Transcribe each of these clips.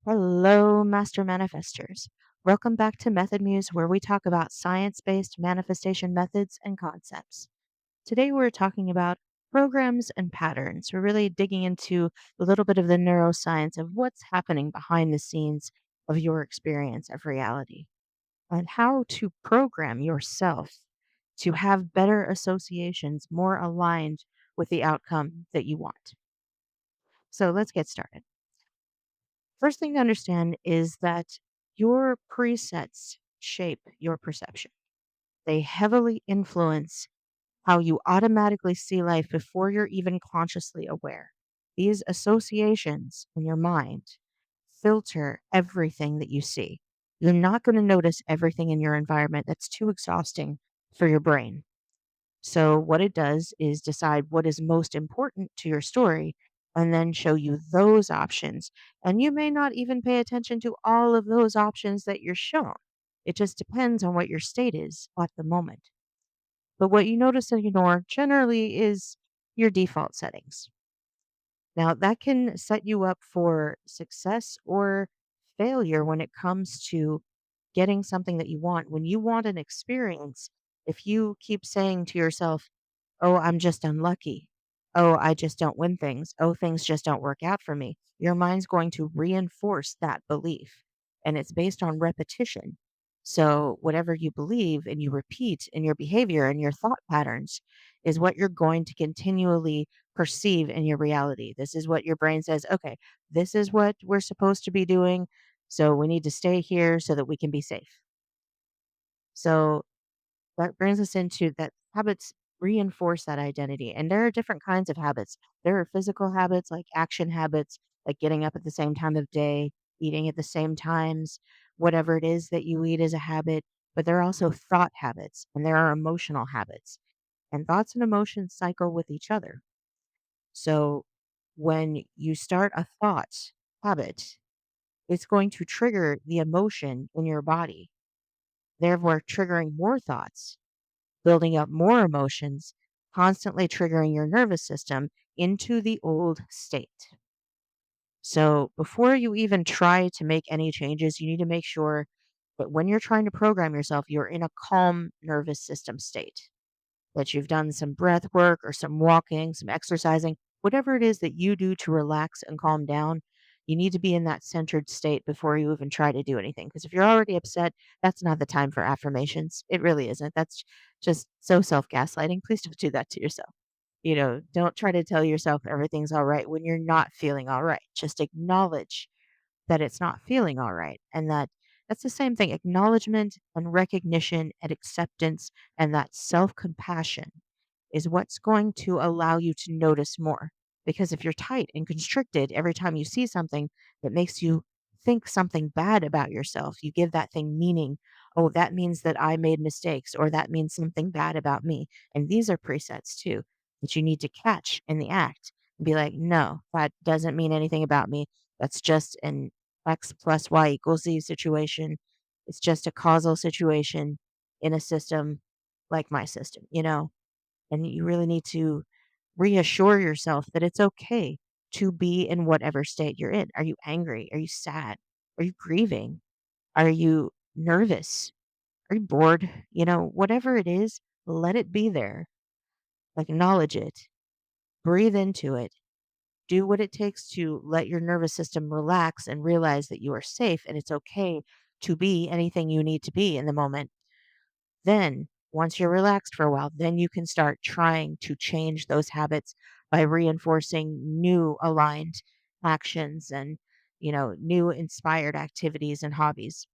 Hello, Master Manifestors. Welcome back to MethodMuse, where we talk about science based manifestation methods and concepts. Today, we're talking about programs and patterns. We're really digging into a little bit of the neuroscience of what's happening behind the scenes of your experience of reality and how to program yourself to have better associations more aligned with the outcome that you want. So, let's get started. First thing to understand is that your presets shape your perception. They heavily influence how you automatically see life before you're even consciously aware. These associations in your mind filter everything that you see. You're not going to notice everything in your environment. That's too exhausting for your brain. So, what it does is decide what is most important to your story and then show you those options. And you may not even pay attention to all of those options that you're shown. It just depends on what your state is at the moment. But what you notice and ignore generally is your default settings. Now, that can set you up for success or failure when it comes to getting something that you want. When you want an experience, if you keep saying to yourself, "Oh, I'm just unlucky. Oh, I just don't win things. Oh, things just don't work out for me." Your mind's going to reinforce that belief, and it's based on repetition. So, whatever you believe and you repeat in your behavior and your thought patterns is what you're going to continually perceive in your reality. This is what your brain says, okay, this is what we're supposed to be doing. So, we need to stay here so that we can be safe. So, that brings us into that habits reinforce that identity. And there are different kinds of habits. There are physical habits like action habits, like getting up at the same time of day, eating at the same times, whatever it is that you eat is a habit. But there are also thought habits and there are emotional habits. And thoughts and emotions cycle with each other. So when you start a thought habit, it's going to trigger the emotion in your body, therefore triggering more thoughts, building up more emotions, constantly triggering your nervous system into the old state. So, before you even try to make any changes, you need to make sure that when you're trying to program yourself, you're in a calm nervous system state, that you've done some breath work or some walking, some exercising, whatever it is that you do to relax and calm down. You need to be in that centered state before you even try to do anything. Because if you're already upset, that's not the time for affirmations. It really isn't. That's just so self gaslighting. Please don't do that to yourself. Don't try to tell yourself everything's all right when you're not feeling all right. Just acknowledge that it's not feeling all right and that's the same thing. Acknowledgement and recognition and acceptance and that self-compassion is what's going to allow you to notice more. Because if you're tight and constricted every time you see something that makes you think something bad about yourself, you give that thing meaning. Oh, that means that I made mistakes, or that means something bad about me. And these are presets too that you need to catch in the act and be like, no, that doesn't mean anything about me. That's just an X plus Y equals Z situation. It's just a causal situation in a system like my system. And you really need to reassure yourself that it's okay to be in whatever state you're in. Are you angry? Are you sad? Are you grieving? Are you nervous? Are you bored? Whatever it is, let it be there. Acknowledge it. Breathe into it. Do what it takes to let your nervous system relax and realize that you are safe and it's okay to be anything you need to be in the moment. Then, once you're relaxed for a while, then you can start trying to change those habits by reinforcing new aligned actions and, new inspired activities and hobbies.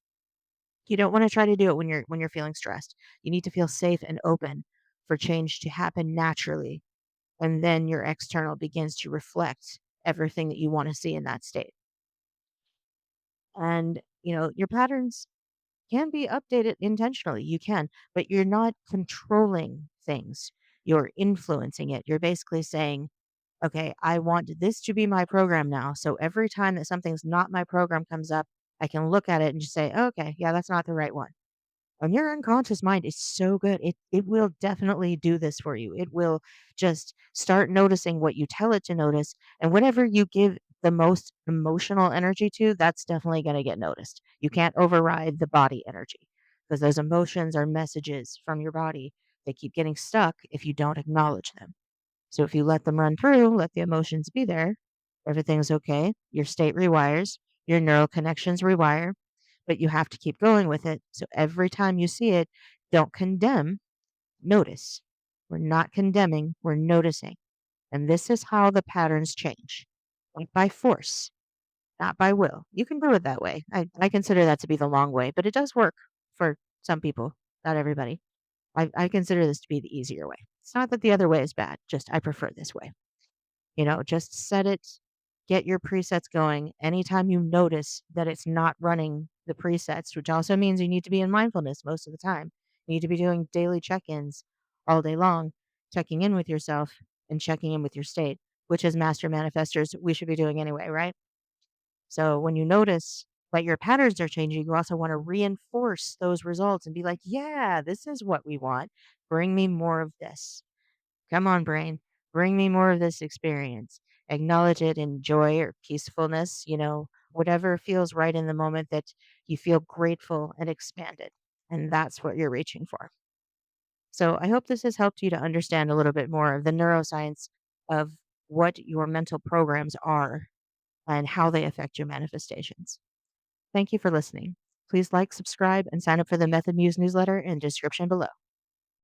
You don't want to try to do it when you're feeling stressed. You need to feel safe and open for change to happen naturally, and then your external begins to reflect everything that you want to see in that state. And, your patterns can be updated intentionally. You can, but you're not controlling things. You're influencing it. You're basically saying, okay, I want this to be my program now. So every time that something's not my program comes up, I can look at it and just say, okay, yeah, that's not the right one. And your unconscious mind is so good. It will definitely do this for you. It will just start noticing what you tell it to notice. And whatever you give the most emotional energy to, that's definitely going to get noticed. You can't override the body energy because those emotions are messages from your body. They keep getting stuck if you don't acknowledge them. So if you let them run through, let the emotions be there, everything's okay. Your state rewires, your neural connections rewire, but you have to keep going with it. So every time you see it, don't condemn, notice. We're not condemning, we're noticing. And this is how the patterns change. Not by force, not by will. You can do it that way. I consider that to be the long way, but it does work for some people, not everybody. I consider this to be the easier way. It's not that the other way is bad, just I prefer this way. Just set it, get your presets going. Anytime you notice that it's not running the presets, which also means you need to be in mindfulness most of the time. You need to be doing daily check ins all day long, checking in with yourself and checking in with your state, which as master manifestors, we should be doing anyway, right? So when you notice that your patterns are changing, you also want to reinforce those results and be like, yeah, this is what we want. Bring me more of this. Come on, brain. Bring me more of this experience. Acknowledge it in joy or peacefulness, whatever feels right in the moment that you feel grateful and expanded. And that's what you're reaching for. So I hope this has helped you to understand a little bit more of the neuroscience of what your mental programs are and how they affect your manifestations. Thank you for listening. Please like, subscribe, and sign up for the Method Muse newsletter in description below.